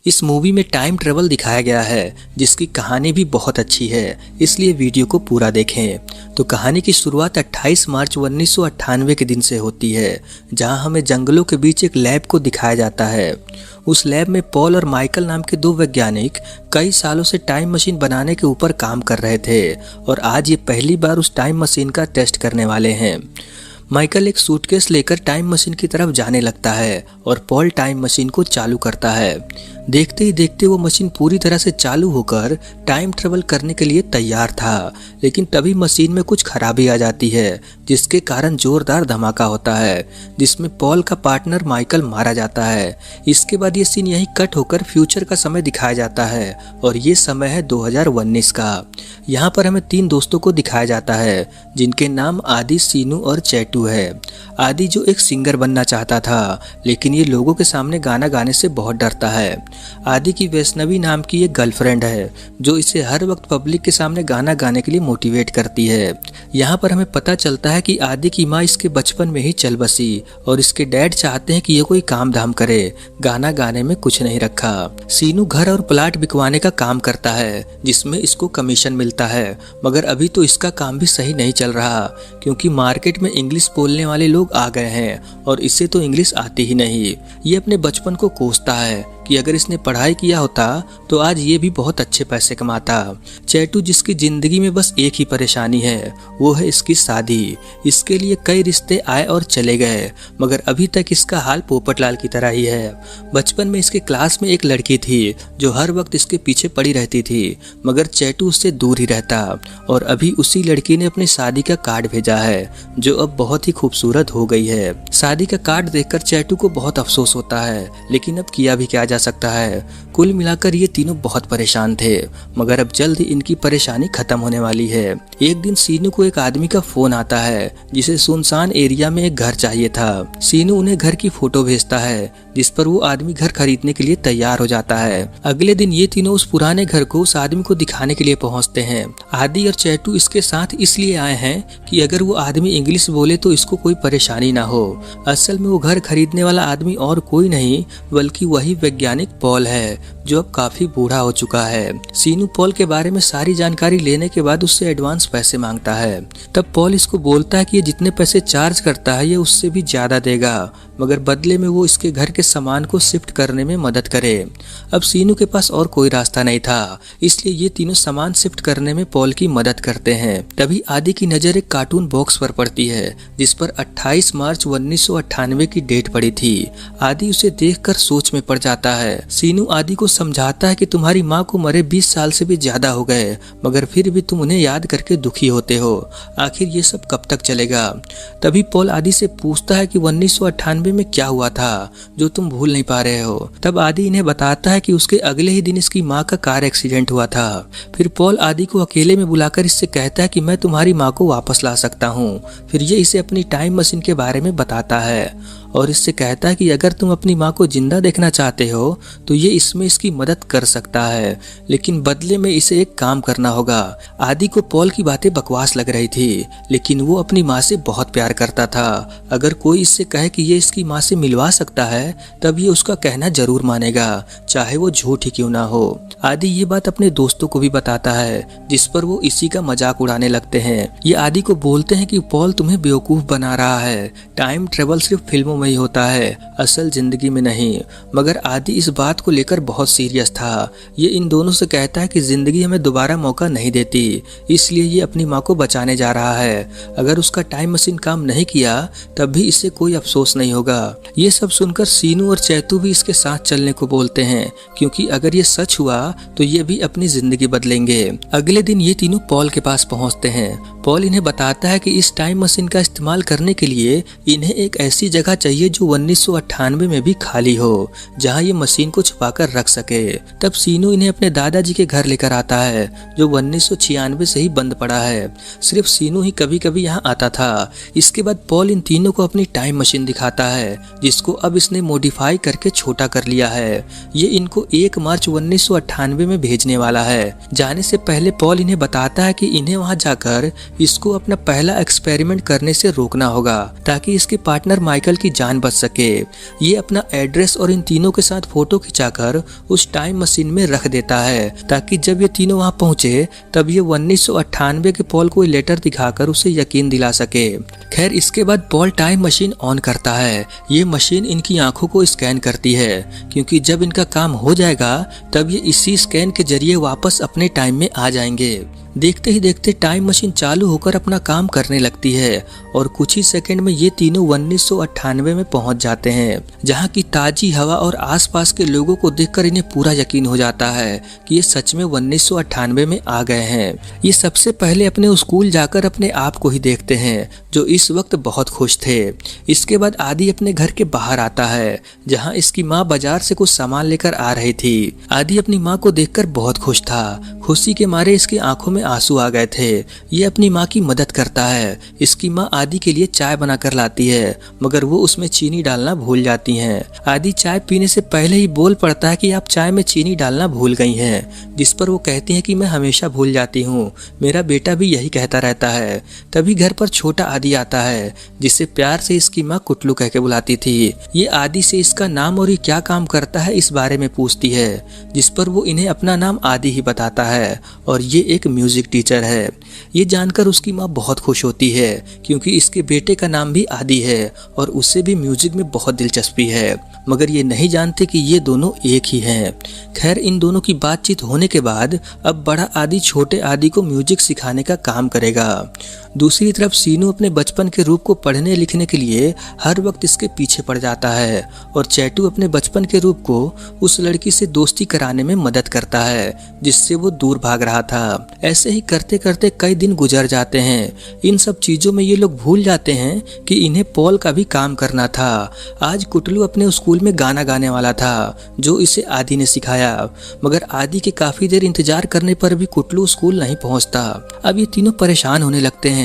इस मूवी में time travel दिखाया गया है जिसकी कहानी भी बहुत अच्छी है, इसलिए वीडियो को पूरा देखें। तो कहानी की शुरुआत 28 मार्च 1998 के दिन से होती है, जहां हमें जंगलों के बीच एक लैब को दिखाया जाता है। उस लैब में पॉल और माइकल नाम के दो वैज्ञानिक कई सालों से टाइम मशीन बनाने के ऊपर काम कर रहे थे और आज ये पहली बार उस टाइम मशीन का टेस्ट करने वाले हैं। माइकल एक सूटकेस लेकर टाइम मशीन की तरफ जाने लगता है और पॉल टाइम मशीन को चालू करता है। देखते ही देखते वो मशीन पूरी तरह से चालू होकर टाइम ट्रेवल करने के लिए तैयार था, लेकिन तभी मशीन में कुछ खराबी आ जाती है जिसके कारण जोरदार धमाका होता है जिसमें पॉल का पार्टनर माइकल मारा जाता है। इसके बाद ये सीन यहीं कट होकर फ्यूचर का समय दिखाया जाता है और ये समय है 2019 का। यहाँ पर हमें 3 दोस्तों को दिखाया जाता है जिनके नाम आदि, सीनू और चैटू है। आदि जो एक सिंगर बनना चाहता था, लेकिन ये लोगों के सामने गाना गाने से बहुत डरता है। आदि की वैष्णवी नाम की एक गर्लफ्रेंड है जो इसे हर वक्त पब्लिक के सामने गाना गाने के लिए मोटिवेट करती है। यहाँ पर हमें पता चलता है कि आदि की माँ इसके बचपन में ही चल बसी और इसके डैड चाहते हैं कि ये कोई काम धाम करे, गाना गाने में कुछ नहीं रखा। सीनू घर और प्लाट बिकवाने का काम करता है जिसमें इसको कमीशन मिलता है, मगर अभी तो इसका काम भी सही नहीं चल रहा क्योंकि मार्केट में इंग्लिश बोलने वाले लोग आ गए हैं और इसे तो इंग्लिश आती ही नहीं। ये अपने बचपन को कोसता है कि अगर इसने पढ़ाई किया होता तो आज ये भी बहुत अच्छे पैसे कमाता। चैटू जिसकी जिंदगी में बस एक ही परेशानी है, वो है इसकी शादी। इसके लिए कई रिश्ते आए और चले गए, मगर अभी तक इसका हाल पोपटलाल की तरह ही है। बचपन में इसके क्लास में एक लड़की थी जो हर वक्त इसके पीछे पड़ी रहती थी, मगर चैटू उससे दूर ही रहता और अभी उसी लड़की ने अपनी शादी का कार्ड भेजा है जो अब बहुत ही खूबसूरत हो गई है। शादी का कार्ड देखकर चैटू को बहुत अफसोस होता है, लेकिन अब किया भी क्या जा सकता है। कुल मिलाकर ये तीनों बहुत परेशान थे, मगर अब जल्द ही इनकी परेशानी खत्म होने वाली है। एक दिन सीनू को एक आदमी का फोन आता है जिसे सुनसान एरिया में एक घर चाहिए था। सीनू उन्हें घर की फोटो भेजता है जिस पर वो आदमी घर खरीदने के लिए तैयार हो जाता है। अगले दिन ये तीनों उस पुराने घर को उस आदमी को दिखाने के लिए पहुंचते हैं। आदि और चैटू इसके साथ इसलिए आए हैं कि अगर वो आदमी इंग्लिश बोले तो इसको कोई परेशानी ना हो। असल में वो घर खरीदने वाला आदमी और कोई नहीं बल्कि वही वैज्ञानिक पॉल है जो अब काफी बूढ़ा हो चुका है। सीनू पॉल के बारे में सारी जानकारी लेने के बाद उससे एडवांस पैसे मांगता है। तब पॉल इसको बोलता है कि ये जितने पैसे चार्ज करता है ये उससे भी ज्यादा देगा, मगर बदले में वो इसके घर के सामान को शिफ्ट करने में मदद करे। अब सीनू के पास और कोई रास्ता नहीं था, इसलिए ये तीनों सामान शिफ्ट करने में पॉल की मदद करते हैं। तभी आदि की नजर एक कार्टून बॉक्स पर पड़ती है जिस पर 28 मार्च 1998 की डेट पड़ी थी। आदि उसे देखकर सोच में पड़ जाता है। सीनू आदि को समझाता है कि तुम्हारी माँ को मरे 20 साल से भी ज्यादा हो गए, मगर फिर भी तुम उन्हें याद करके दुखी होते हो। आखिर ये सब कब तक चलेगा? तभी पॉल आदि से पूछता है कि 1998 में क्या हुआ था जो तुम भूल नहीं पा रहे हो। तब आदि इन्हें बताता है कि उसके अगले ही दिन इसकी माँ का कार एक्सीडेंट हुआ था। फिर पॉल आदि को अकेले में बुलाकर इससे कहता है कि मैं तुम्हारी माँ को वापस ला सकता हूँ। फिर ये इसे अपनी टाइम मशीन के बारे में बताता है और इससे कहता है कि अगर तुम अपनी माँ को जिंदा देखना चाहते हो तो ये इसमें इसकी मदद कर सकता है, लेकिन बदले में इसे एक काम करना होगा। आदि को पॉल की बातें बकवास लग रही थी, लेकिन वो अपनी माँ से बहुत प्यार करता था। अगर कोई इससे कहे कि ये इसकी माँ से मिलवा सकता है तब ये उसका कहना जरूर मानेगा, चाहे वो झूठ ही क्यों ना हो। आदि ये बात अपने दोस्तों को भी बताता है जिस पर वो इसी का मजाक उड़ाने लगते हैं। ये आदि को बोलते हैं कि पॉल तुम्हें बेवकूफ बना रहा है, टाइम ट्रेवल सिर्फ फिल्मों में ही होता है, असल जिंदगी में नहीं। मगर आदि इस बात को लेकर बहुत सीरियस था। ये इन दोनों से कहता है कि जिंदगी हमें दोबारा मौका नहीं देती, इसलिए ये अपनी माँ को बचाने जा रहा है। अगर उसका टाइम मशीन काम नहीं किया तब भी इससे कोई अफसोस नहीं होगा। ये सब सुनकर सीनू और चैतू भी इसके साथ चलने को बोलते हैं, क्योंकि अगर ये सच हुआ तो ये भी अपनी जिंदगी बदलेंगे। अगले दिन ये तीनों पॉल के पास पहुंचते हैं। पॉल इन्हें बताता है कि इस टाइम मशीन का इस्तेमाल करने के लिए इन्हें एक ऐसी जगह चाहिए जो 1998 में भी खाली हो, जहां ये मशीन को छुपाकर रख सके। तब सीनू इन्हें अपने दादाजी के घर लेकर आता है जो 1996 से ही बंद पड़ा है। सिर्फ सीनू ही कभी कभी यहाँ आता था। इसके बाद पॉल इन तीनों को अपनी टाइम मशीन दिखाता है जिसको अब इसने मॉडिफाई करके छोटा कर लिया है। ये इनको 1 मार्च 1998 में भेजने वाला है। जाने से पहले पॉल इन्हें बताता है कि इन्हें वहां जाकर इसको अपना पहला एक्सपेरिमेंट करने से रोकना होगा ताकि इसके पार्टनर माइकल की जान बच सके। ये अपना एड्रेस और इन तीनों के साथ फोटो खिंचाकर उस टाइम मशीन में रख देता है ताकि जब ये तीनों वहां पहुंचे तब ये 1998 के पॉल को लेटर दिखाकर उसे यकीन दिला सके। खैर इसके बाद पॉल टाइम मशीन ऑन करता है। ये मशीन इनकी आंखों को स्कैन करती है क्योंकि जब इनका काम हो जाएगा तब ये इसी स्कैन के जरिए वापस अपने टाइम में आ जाएंगे। देखते ही देखते टाइम मशीन चालू होकर अपना काम करने लगती है और कुछ ही सेकंड में ये तीनों 1998 में पहुंच जाते हैं, जहां की ताजी हवा और आसपास के लोगों को देखकर इन्हें पूरा यकीन हो जाता है कि ये सच में 1998 में आ गए हैं। ये सबसे पहले अपने स्कूल जाकर अपने आप को ही देखते हैं जो इस वक्त बहुत खुश थे। इसके बाद आदि अपने घर के बाहर आता है जहाँ इसकी माँ बाजार से कुछ सामान लेकर आ रही थी। आदि अपनी माँ को देखकर बहुत खुश था। खुशी के मारे इसकी आंखों में आंसू आ गए थे। ये अपनी माँ की मदद करता है। इसकी माँ आदि के लिए चाय बनाकर लाती है मगर वो उसमें चीनी डालना भूल जाती हैं। आदि चाय पीने से पहले ही बोल पड़ता है कि आप चाय में चीनी डालना भूल गई हैं, जिस पर वो कहती हैं कि मैं हमेशा भूल जाती हूँ, मेरा बेटा भी यही कहता रहता है। तभी घर पर छोटा आदि आता है जिसे प्यार से इसकी माँ कुटलू कह के बुलाती थी। ये आदि से इसका नाम और ये क्या काम करता है इस बारे में पूछती है, जिस पर वो इन्हें अपना नाम आदि ही बताता है और ये एक म्यूजिक टीचर है। ये जानकर उसकी माँ बहुत खुश होती है क्योंकि इसके बेटे का नाम भी आदि है और उसे भी म्यूजिक में बहुत दिलचस्पी है, मगर ये नहीं जानते कि ये दोनों एक ही हैं। खैर इन दोनों की बातचीत होने के बाद अब बड़ा आदि छोटे आदि को म्यूजिक सिखाने का काम करेगा। दूसरी तरफ सीनू अपने बचपन के रूप को पढ़ने लिखने के लिए हर वक्त इसके पीछे पड़ जाता है और चैटू अपने बचपन के रूप को उस लड़की से दोस्ती कराने में मदद करता है जिससे वो दूर भाग रहा था। ऐसे ही करते करते कई दिन गुजर जाते हैं। इन सब चीजों में ये लोग भूल जाते हैं कि इन्हें पॉल का भी काम करना था। आज कुटलू अपने स्कूल में गाना गाने वाला था जो इसे आदि ने सिखाया, मगर आदि के काफी देर इंतजार करने पर भी कुटलू स्कूल नहीं पहुंचता। अब ये तीनों परेशान होने लगते हैं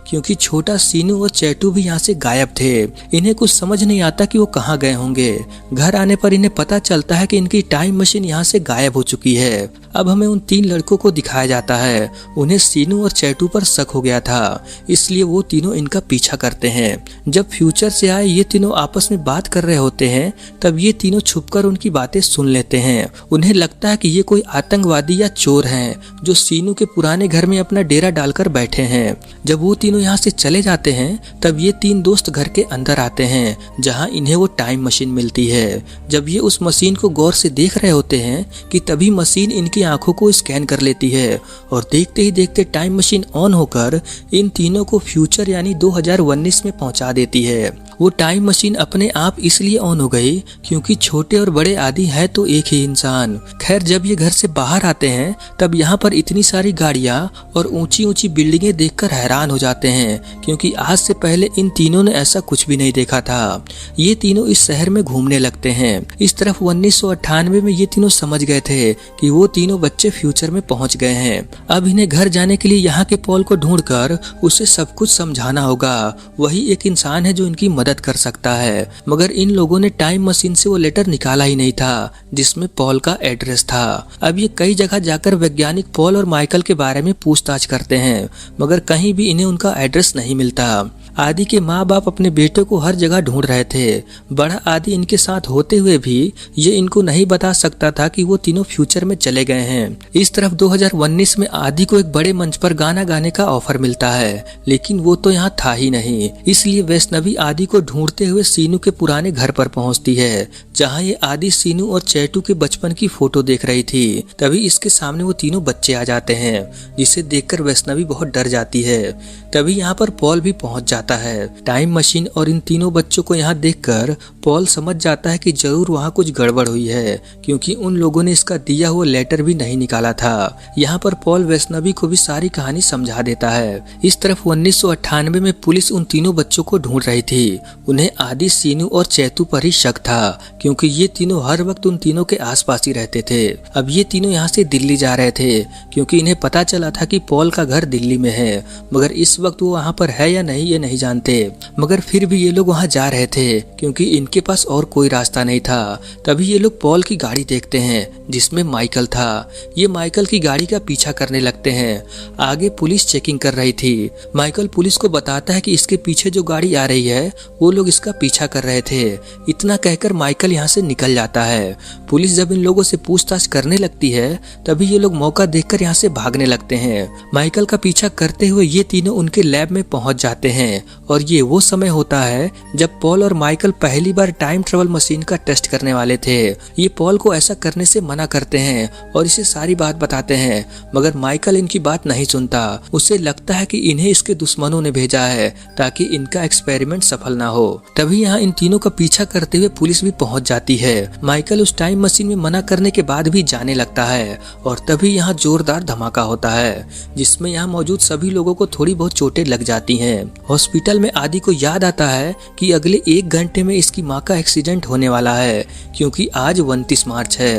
क्योंकि छोटा सीनू और चैटू भी यहाँ से गायब थे। इन्हें कुछ समझ नहीं आता कि वो कहाँ गए होंगे। घर आने पर इन्हें पता चलता है कि इनकी टाइम मशीन यहाँ से गायब हो चुकी है। अब हमें उन तीन लड़कों को दिखाया जाता है। उन्हें सीनू और चैटू पर शक हो गया था, इसलिए वो तीनों इनका पीछा करते हैं। जब फ्यूचर से आए ये तीनों आपस में बात कर रहे होते हैं तब ये तीनों छुपकर उनकी बातें सुन लेते हैं। उन्हें लगता है कि ये कोई आतंकवादी या चोर हैं जो सीनू के पुराने घर में अपना डेरा डालकर बैठे हैं। जब वो तीनों यहाँ से चले जाते हैं तब ये तीन दोस्त घर के अंदर आते हैं जहाँ इन्हें वो टाइम मशीन मिलती है। जब ये उस मशीन को गौर से देख रहे होते हैं कि तभी मशीन इनकी आंखों को स्कैन कर लेती है और देखते ही देखते टाइम मशीन ऑन होकर इन तीनों को फ्यूचर यानी 2019 में पहुंचा देती है। वो टाइम मशीन अपने आप इसलिए ऑन हो गई क्योंकि छोटे और बड़े आदि है तो एक ही इंसान। खैर जब ये घर से बाहर आते हैं तब यहाँ पर इतनी सारी गाड़ियाँ और ऊंची ऊंची बिल्डिंगें देखकर हैरान हो जाते हैं क्योंकि आज से पहले इन तीनों ने ऐसा कुछ भी नहीं देखा था। ये तीनों इस शहर में घूमने लगते हैं। इस तरफ 1998 में ये तीनों समझ गए थे कि वो तीनों बच्चे फ्यूचर में पहुंच गए हैं। अब इन्हें घर जाने के लिए यहाँ के पॉल को ढूंढकर उसे सब कुछ समझाना होगा। वही एक इंसान है जो इनकी मदद कर सकता है, मगर इन लोगों ने टाइम मशीन से वो लेटर निकाला ही नहीं था जिसमें पॉल का एड्रेस था। अब ये कई जगह जाकर वैज्ञानिक पॉल और माइकल के बारे में पूछताछ करते हैं मगर कहीं भी इन्हें उनका एड्रेस नहीं मिलता। आदि के माँ बाप अपने बेटे को हर जगह ढूंढ रहे थे। बड़ा आदि इनके साथ होते हुए भी ये इनको नहीं बता सकता था कि वो तीनों फ्यूचर में चले गए हैं। इस तरफ 2019 में आदि को एक बड़े मंच पर गाना गाने का ऑफर मिलता है, लेकिन वो तो यहाँ था ही नहीं। इसलिए वैष्णवी आदि को ढूंढते हुए सीनू के पुराने घर पर पहुँचती है जहाँ ये आदि सीनू और चैटू के बचपन की फोटो देख रही थी। तभी इसके सामने वो तीनों बच्चे आ जाते हैं जिसे देखकर वैष्णवी बहुत डर जाती है। तभी यहाँ पर पॉल भी पहुँच जाता है। टाइम मशीन और इन तीनों बच्चों को यहाँ देखकर पॉल समझ जाता है कि जरूर वहाँ कुछ गड़बड़ हुई है क्योंकि उन लोगों ने इसका दिया हुआ लेटर भी नहीं निकाला था। यहाँ पर पॉल वैष्णवी को भी सारी कहानी समझा देता है। इस तरफ 1998 में पुलिस उन तीनों बच्चों को ढूंढ रही थी। उन्हें आदि सीनू और चैतू पर ही शक था क्योंकि ये तीनों हर वक्त उन तीनों के आसपास ही रहते थे। अब ये तीनों यहाँ से दिल्ली जा रहे थे क्योंकि इन्हें पता चला था कि पॉल का घर दिल्ली में है, मगर इस वक्त वो वहाँ पर है या नहीं ये नहीं नहीं जानते, मगर फिर भी ये लोग वहाँ जा रहे थे क्योंकि इनके पास और कोई रास्ता नहीं था। तभी ये लोग पॉल की गाड़ी देखते हैं जिसमें माइकल था। ये माइकल की गाड़ी का पीछा करने लगते हैं। आगे पुलिस चेकिंग कर रही थी। माइकल पुलिस को बताता है कि इसके पीछे जो गाड़ी आ रही है वो लोग इसका पीछा कर रहे थे। इतना कहकर माइकल यहाँ से निकल जाता है। पुलिस जब इन लोगों से पूछताछ करने लगती है तभी ये लोग मौका देखकर यहाँ से भागने लगते हैं। माइकल का पीछा करते हुए ये तीनों उनके लैब में पहुंच जाते हैं और ये वो समय होता है जब पॉल और माइकल पहली बार टाइम ट्रेवल मशीन का टेस्ट करने वाले थे। ये पॉल को ऐसा करने से मना करते हैं और इसे सारी बात बताते हैं, मगर माइकल इनकी बात नहीं सुनता। उसे लगता है कि इन्हें इसके दुश्मनों ने भेजा है ताकि इनका एक्सपेरिमेंट सफल ना हो। तभी यहाँ इन तीनों का पीछा करते हुए पुलिस भी पहुंच जाती है। माइकल उस टाइम मशीन में मना करने के बाद भी जाने लगता है और तभी यहाँ जोरदार धमाका होता है जिसमें यहाँ मौजूद सभी लोगों को थोड़ी बहुत चोटें लग जाती हैं। हॉस्पिटल में आदि को याद आता है कि अगले 1 घंटे में इसकी माँ का एक्सीडेंट होने वाला है क्योंकि आज 29 मार्च है।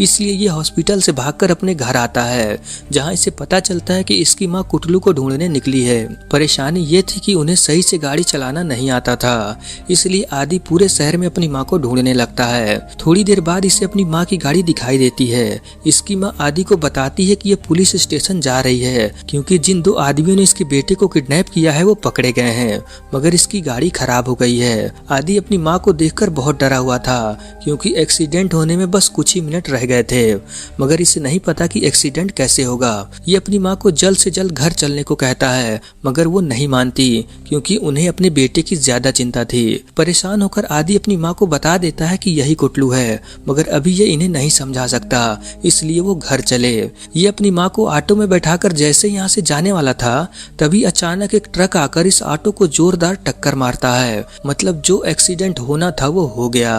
इसलिए ये हॉस्पिटल से भागकर अपने घर आता है जहाँ इसे पता चलता है कि इसकी माँ कुटलू को ढूंढने निकली है। परेशानी ये थी कि उन्हें सही से गाड़ी चलाना नहीं आता था, इसलिए आदि पूरे शहर में अपनी माँ को ढूंढने लगता है। थोड़ी देर बाद इसे अपनी माँ की गाड़ी दिखाई देती है। इसकी माँ आदि को बताती है कि ये पुलिस स्टेशन जा रही है क्योंकि जिन 2 आदमियों ने इसके बेटे को किडनैप किया है वो पकड़े गए हैं, मगर इसकी गाड़ी खराब हो गई है। आदि अपनी माँ को देखकर बहुत डरा हुआ था क्योंकि एक्सीडेंट होने में बस कुछ ही मिनट रह गए थे, मगर इसे नहीं पता कि एक्सीडेंट कैसे होगा। ये अपनी माँ को जल्द से जल्द घर चलने को कहता है, मगर वो नहीं मानती क्योंकि उन्हें अपने बेटे की ज्यादा चिंता थी। परेशान होकर आदि अपनी माँ को बता देता है कि यही कुटलू है, मगर अभी ये इन्हें नहीं समझा सकता, इसलिए वो घर चले। ये अपनी माँ को ऑटो में बैठाकर जैसे यहाँ से जाने वाला था तभी अचानक एक ट्रक आकर इस ऑटो को जोरदार टक्कर मारता है। मतलब जो एक्सीडेंट होना था वो हो गया।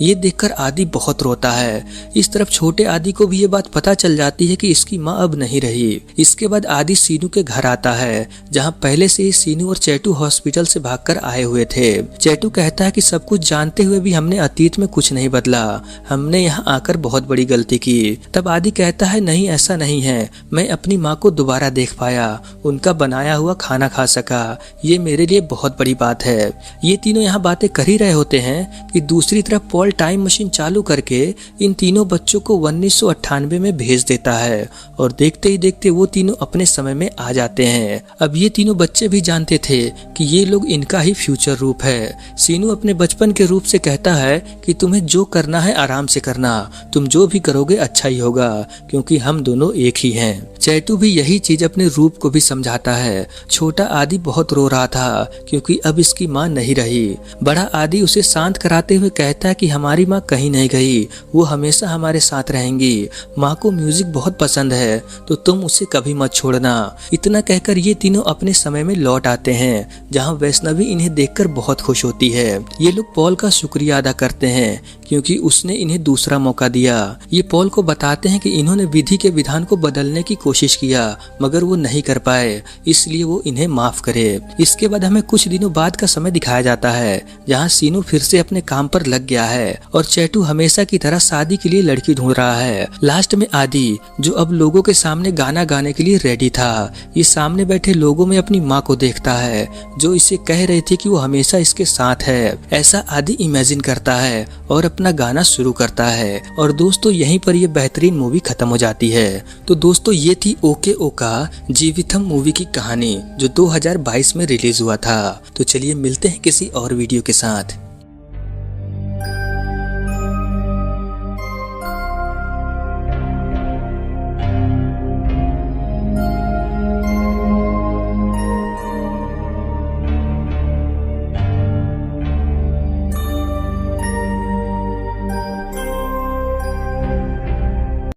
ये देखकर आदि बहुत रोता है। इस तरफ छोटे आदि को भी ये बात पता चल जाती है कि इसकी माँ अब नहीं रही। इसके बाद आदि सीनू के घर आता है जहाँ पहले से ही सीनू और चैटू हॉस्पिटल से भागकर आए हुए थे। चैटू कहता है कि सब कुछ जानते हुए भी हमने अतीत में कुछ नहीं बदला, हमने यहाँ आकर बहुत बड़ी गलती की। तब आदि कहता है नहीं, ऐसा नहीं है, मैं अपनी माँ को दोबारा देख पाया, उनका बनाया हुआ खाना खा सका, ये मेरे लिए बहुत बड़ी बात है। ये तीनों यहाँ बातें कर ही रहे होते हैं कि दूसरी तरफ पॉल टाइम मशीन चालू करके इन तीनों बच्चों को 1998 में भेज देता है और देखते ही देखते वो तीनों अपने समय में आ जाते हैं। अब ये तीनों बच्चे भी जानते थे कि ये लोग इनका ही फ्यूचर रूप है। सीनू अपने बचपन के रूप से कहता है कि तुम्हें जो करना है आराम से करना, तुम जो भी करोगे अच्छा ही होगा क्योंकि हम दोनों एक ही हैं। चैटू भी यही चीज अपने रूप को भी समझाता है। छोटा आदि बहुत रो रहा था क्योंकि अब इसकी माँ नहीं रही। बड़ा आदि उसे शांत कराते हुए कहता है कि हमारी माँ कहीं नहीं गई, वो हमेशा हमारे साथ रहेंगी। माँ को म्यूजिक बहुत पसंद है तो तुम उसे कभी मत छोड़ना। इतना कहकर ये तीनों अपने समय में लौट आते हैं जहाँ वैष्णवी इन्हें देखकर बहुत खुश होती है। ये लोग पॉल का शुक्रिया अदा करते हैं क्योंकि उसने इन्हें दूसरा मौका दिया। ये पॉल को बताते हैं कि इन्होंने विधि के विधान को बदलने की कोशिश किया मगर वो नहीं कर पाए, इसलिए वो इन्हें माफ करे। इसके बाद हमें कुछ दिनों बाद का समय दिखाया जाता है जहाँ सीनू फिर से अपने काम पर लग गया है और चैटू हमेशा की तरह शादी के लिए लड़की ढूंढ रहा है। लास्ट में आदि, जो अब लोगों के सामने गाना गाने के लिए रेडी था, ये सामने बैठे लोगों में अपनी माँ को देखता है जो इसे कह रही थी कि वो हमेशा इसके साथ है। ऐसा आदि इमेजिन करता है और अपना गाना शुरू करता है। और दोस्तों यहीं पर ये बेहतरीन मूवी खत्म हो जाती है। तो दोस्तों ये थी ओके ओका जीविथम मूवी की कहानी जो 2022 में रिलीज हुआ था। तो चलिए मिलते हैं किसी और वीडियो के साथ।